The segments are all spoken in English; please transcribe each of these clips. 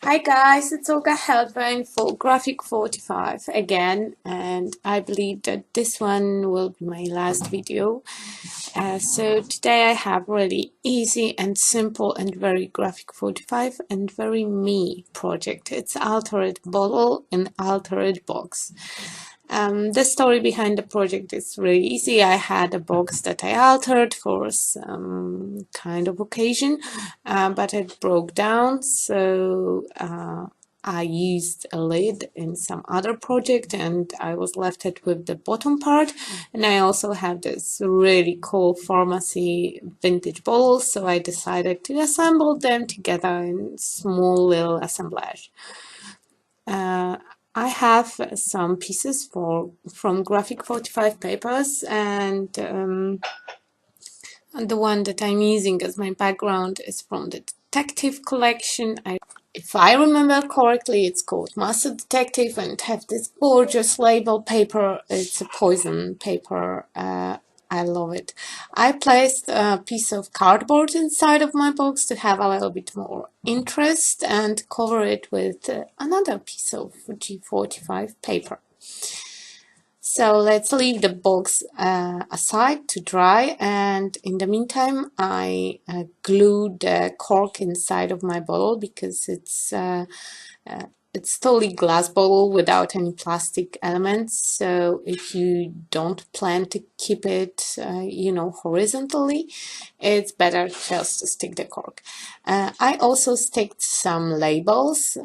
Hi guys, it's Olga Helping for Graphic45 again, and I believe that this one will be my last video. So today I have really easy and simple and very Graphic45 and very me project. It's altered bottle and altered box. The story behind the project is really easy. I had a box that I altered for some kind of occasion, but it broke down, so I used a lid in some other project and I was left it with the bottom part. And I also have this really cool pharmacy vintage bottles, so I decided to assemble them together in small little assemblage. I have some pieces from Graphic45 papers, and the one that I'm using as my background is from the Detective collection. If I remember correctly, it's called Master Detective and have this gorgeous label paper. It's a poison paper. I love it. I placed a piece of cardboard inside of my box to have a little bit more interest and cover it with another piece of G45 paper. So let's leave the box aside to dry, and in the meantime I glued the cork inside of my bottle because it's totally glass bottle without any plastic elements. So if you don't plan to keep it, horizontally, it's better just to stick the cork. I also sticked some labels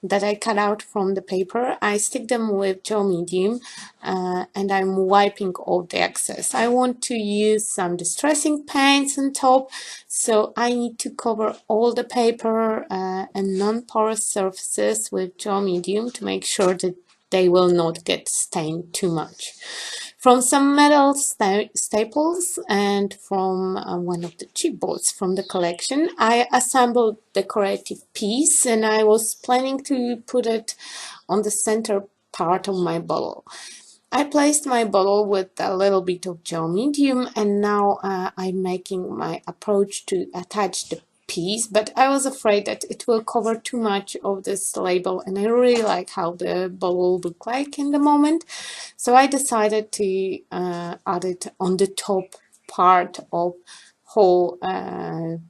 that I cut out from the paper. I stick them with gel medium and I'm wiping off the excess. I want to use some distressing paints on top, so I need to cover all the paper and non-porous surfaces with gel medium to make sure that they will not get stained too much. From some metal staples and from one of the chipboards from the collection, I assembled decorative piece, and I was planning to put it on the center part of my bottle. I placed my bottle with a little bit of gel medium, and now I'm making my approach to attach the piece, but I was afraid that it will cover too much of this label, and I really like how the bottle look like in the moment, so I decided to add it on the top part of whole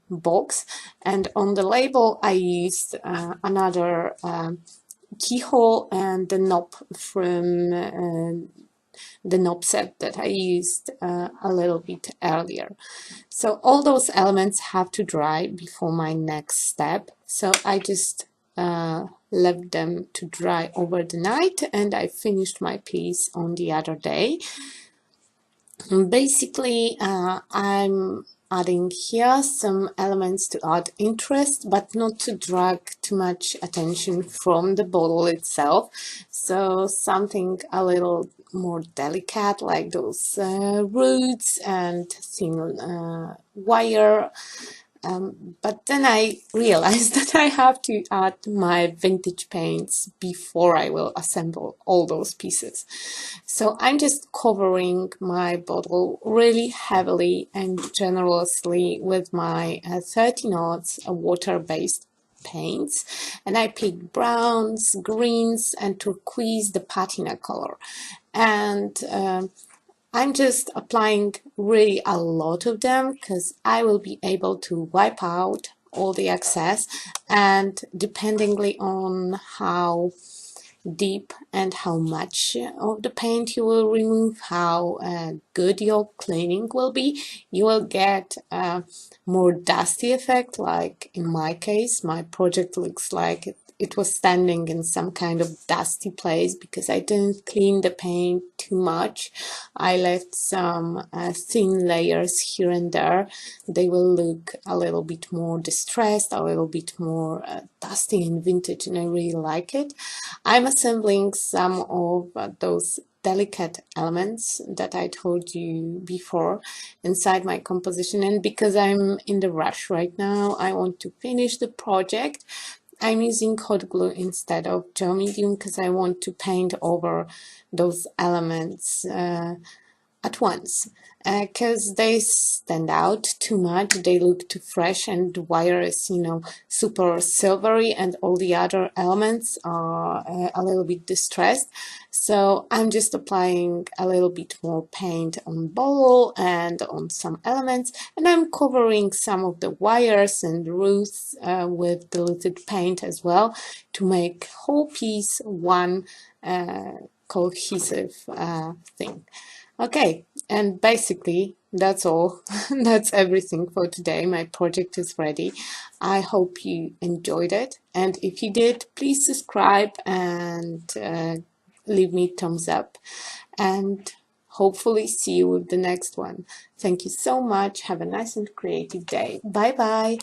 box. And on the label I used another keyhole and the knob from the knob set that I used a little bit earlier. So all those elements have to dry before my next step. So I just left them to dry over the night, and I finished my piece on the other day. Basically, I'm adding here some elements to add interest, but not to drag too much attention from the bottle itself. So something a little more delicate, like those roots and thin wire. But then I realized that I have to add my vintage paints before I will assemble all those pieces. So I'm just covering my bottle really heavily and generously with my 30 knots water-based paints, and I picked browns, greens and turquoise, the patina color. And I'm just applying really a lot of them because I will be able to wipe out all the excess, and dependingly on how deep and how much of the paint you will remove, how good your cleaning will be, you will get a more dusty effect. Like in my case, my project looks like it was standing in some kind of dusty place because I didn't clean the paint too much. I left some thin layers here and there. They will look a little bit more distressed, a little bit more dusty and vintage, and I really like it. I'm assembling some of those delicate elements that I told you before inside my composition, and because I'm in the rush right now, I want to finish the project. I'm using hot glue instead of gel medium because I want to paint over those elements at once. because they stand out too much. They look too fresh, and the wire is, super silvery, and all the other elements are a little bit distressed. So I'm just applying a little bit more paint on bottle and on some elements, and I'm covering some of the wires and roots with diluted paint as well, to make whole piece one cohesive thing. Okay, and basically that's all. That's everything for today. My project is ready. I hope you enjoyed it, and if you did, please subscribe and leave me thumbs up, and hopefully see you with the next one. Thank you so much. Have a nice and creative day. Bye bye.